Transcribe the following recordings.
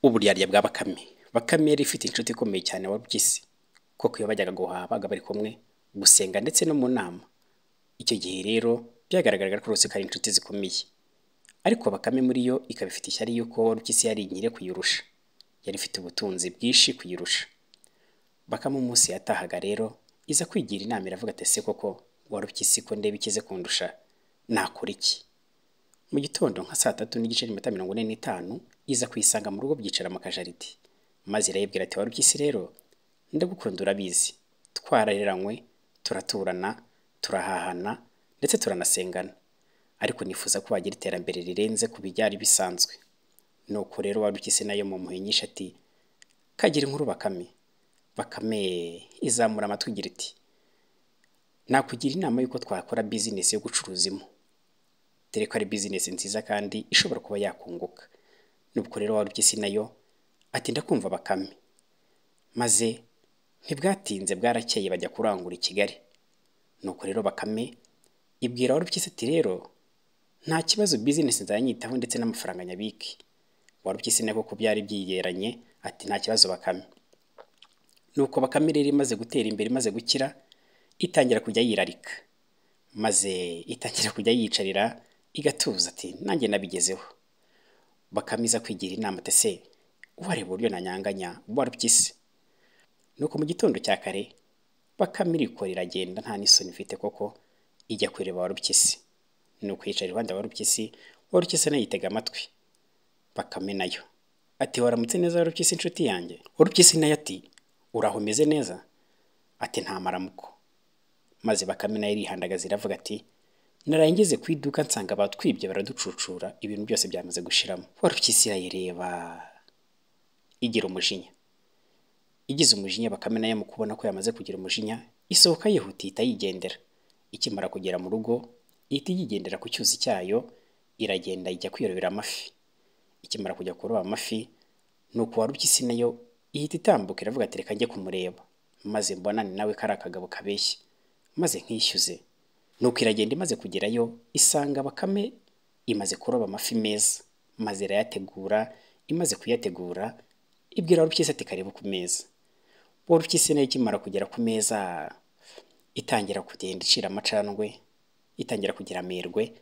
Uburyarya bwa Bakame. Bakame yari ifite inshuti ikomeye cyane Warupyisi, koko iyo bajyaga guhaha babaga bari kumwe, gusenga ndetse no mu nama. Icyo gihe rero byagaragaraga ko rwose ko ari inshuti zikomeye, ariko Bakame muri yo ikaba ifite ishyari y'uko Warupyisi yari inkire kuyirusha, yari ifite ubutunzi bwinshi kuyirusha. Bakame umunsi yatahaga rero iza kwigira inama, iravuga ati ese koko Warupyisi ko ndeba ikize kundusha, nakora iki? Mu gitondo nka 3:45 iza kuyisanga mu rugo byicara mu kajaridi, maze irayibwira ati Warupyisi rero ndagukunda urabizi, twarareranywe, turaturana, turahahana ndetse turanasengana, ariko nifuza ko wagira iterambere rirenze ku bijyari bisanzwe. Nuko rero Warupyisi nayo mu muhinyisha ati kagira inkuru Bakame. Bakame izamura amatwi igira iti nakugira inama yuko twakora business yo gucuruzimo, dore ko ari business nziza kandi ishobora kuba yakunguka. Nubwo rero Warupyisi nayo ati ndakumva Bakame. Maze ntibwatinze bwarakeye bajya kurangura i Kigali. Nuko rero Bakame ibwira Warupyisi ati rero nta kibazo business nzanyitaho ndetse n'amafaranga nyabiki. Warupyisi nako ko byari byigeranye ati nta kibazo Bakame. Nuko Bakame rero imaze gutera imbere, imaze gukira, itangira kujya yirarika, maze itangira kujya yicarira igatuza ati nanjye nabigezeho. Bakame iza kwigira inama ati se wareba uburyo nanyanganya Warupyisi. Nuko mu gitondo cya kare Bakame irikora iragenda nta n'isoni ifite, koko ijya kureba Warupyisi. Nuko yicara iruhande Warupyisi, Warupyisi nayo yitega amatwi. Bakame nayo ati waramutse neza Warupyisi inshuti yanjye. Warupyisi nayo ati uraho umeze neza? Ati nta maramuko. Maze Bakame nayo irihandagaza iravuga ati narangeze ku iduka nsanga batwibye baraducucura, ibintu byose byamaze gushiramo. Warupyisi irayireba igira umujinya. Igize umujinya Bakame nayo mu kubona ko yamaze kugira umujinya isohoka yihutita yigendera. Ikimara kugera mu rugo ihita yigendera ku cyuzi cyayo, iragenda ijya kwirobera amafi. Ikimara kujya kuroba amafi, nuko Warupyisi nayo ihita itambuka iravuga ati reka njye kumureba, maze mbona ni nawe kari akagabo kabeshye, maze nkishyuze. Nuko iragenda imaze kugerayo isanga Bakame imaze kuroba amafi meza, maze irayategura. Imaze kuyategura ibwira Warupyisi ati karibu ku meza. Warupyisi nayo ikimara kugera ku meza itangira kugenda icira amacandwe, itangira kugira amerwe,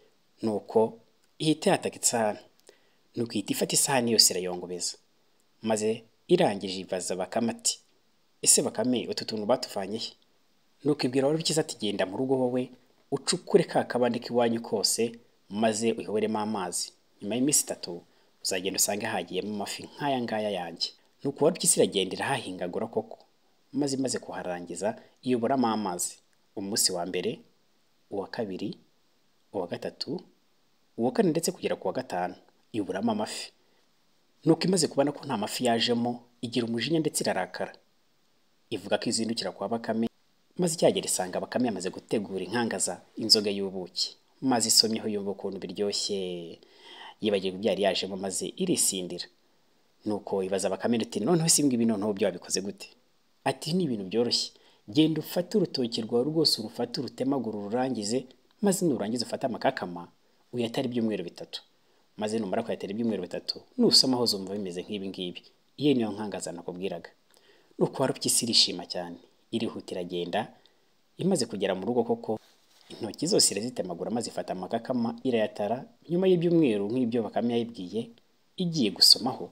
nuko ihita yataka isahani. Nuko ihita ifata isahani yose irayongobeza, maze irangije ibaza Bakame ati ese Bakame utu tuntu batuvanye he? Nuko ibwira Warupyisi ati genda mu rugo wowe ucukure ka kabande k'iwanyu kose, maze uyoboremo amazi. Nyuma y'iminsi 3 uzagenda usange hagiyemo amafi nk'aya ngaya yanjye. Nuko Warupyisi iragenda irahahingagura koko, maze imaze kuharangiza iyoboramo amazi. Umunsi wa mbere, uwa kabiri, uwa gatatu, uwa kane ndetse kugera ku wa gatanu iyoboramo amafi. Nuko imaze kubona ko nta mafi yajemo igira umujinya ndetse irarakara, ivuga ko izindukira kwa Bakame, maze icyagera isanga Bakame yamaze gutegura inkangaza inzoga y'ubuki, maze isomyeho yumva ukuntu biryoshye, yibagiwe ibyari yajemo maze irisindira. Nuko ibaza Bakame iti noneho simbwibi noneho byo wabikoze gute? Ati ni ibintu byoroshye, genda ufate urutoki rwawe rwose urufate urutemagura ururangize, maze nurangiza ufate amakakama uyatare ibyumweru 3, maze numara kuyatera ibyumweru 3 nusomaho uzumva bimeze nk'ibi ngibi. Iyo niyo nkangaza nakubwiraga. Nuko Warupyisi irishima cyane, irihutira agenda. Imaze kugera mu rugo koko intoki zose irazitemagura maze ifata amakakama irayatara. Nyuma y'ibyumweru nk'ibyo Bakame yayibwiye, igiye gusomaho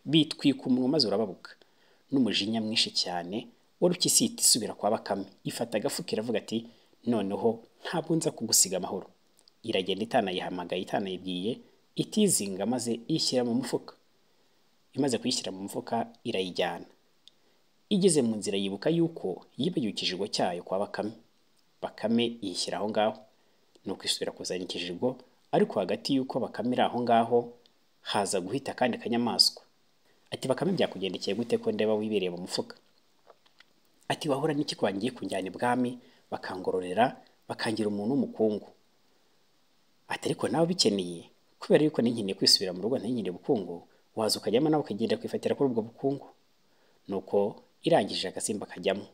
bitwika umunwa maze urababuka. N'umujinya mwinshi cyane Warupyisi ihita isubira kwa Bakame, ifata agafuka iravuga ati noneho ntabwo nza kugusiga amahoro. Iragenda itanayihamagaye itanayibwiye, itizinga maze ishyira mu mufuka. Imaze kuyishyira mu mufuka irayijyana. Igeze mu nzira yibuka yuko yibagiwe ikijigo cyayo kwa Bakame. Bakame yishyira aho ngaho, nuko isubira kuzana ikijigo, ariko hagati yuko Bakame iri aho ngaho haza guhita kandi kanyamaswa. Ati Bakame byakugendekeye gute ko ndeba wibereye mu mufuka? Ati wahora n'iki ko wangiye kunjyana ibwami bakangororera bakangira umuntu w'umukungu? Ati ariko nawe bikeneye, kubera yuko ninkeneye kwisubira mu rugo ntinkeneye bukungu, waza ukajyamo nawe ukagenda kwifatira kuri ubwo bukungu. Nuko irangije agasimba kajyamo.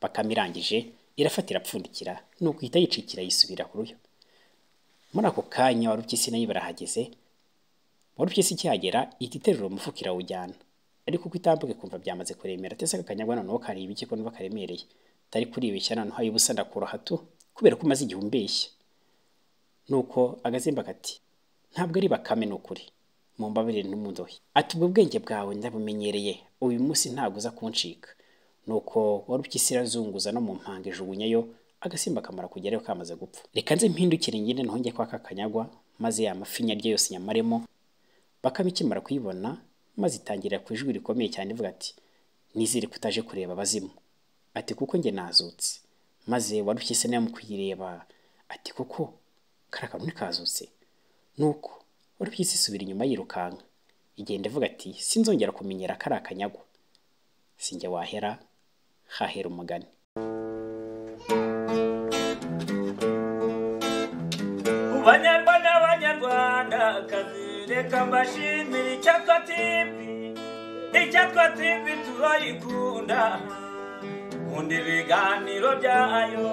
Bakame irangije irafatira apfundikira, nuko ihita yicikira yisubira ku ruyo. Muri ako kanya Warupyisi nayo barahageze, Warupyisi ikihagera ihita iterura umufuka irawujyana, ariko uko itambuka ikumva byamaze kuremera, atese akanyagwa noneho kareba iki ko numva karemereye, atari kuribeshya noneho ay'ubusa ndakura hatu kubera ko umaze igihe umbeshya. Nuko agasimba kati ntabwo ari Bakame n'ukuri, mumbabarire ntimundohe. Ati ubwo bwenge bwawe ndabumenyereye, uyu munsi ntabwo uza kuncika. Nuko Warupyisi irazunguza no mu mpanga ijugunyayo, agasimba kamara kugerayo kamaze gupfa. Reka nze mpindukire ngende ntonge kwa kakanyagwa, maze ya mafi nyaryo yose nyamaremo. Bakame ikimara kuyibona maze itangira ku ijwi rikomeye cyane ivuga ati nizere kutaje kureba abazimu. Ati kuko njye nazutse. Maze Warupyisi nayo mu kuyireba ati kuko karakantu nikazutse. Nuko Warupyisi isubira inyuma yirukanka, igenda ivuga ati sinzongera kumenyera karakanyagwa. Sinjye wahera hahera umugani. Banyarwanda kazi reka mbashimire Icyatwa TV turayikunda, nkunda ibiganiro byayo.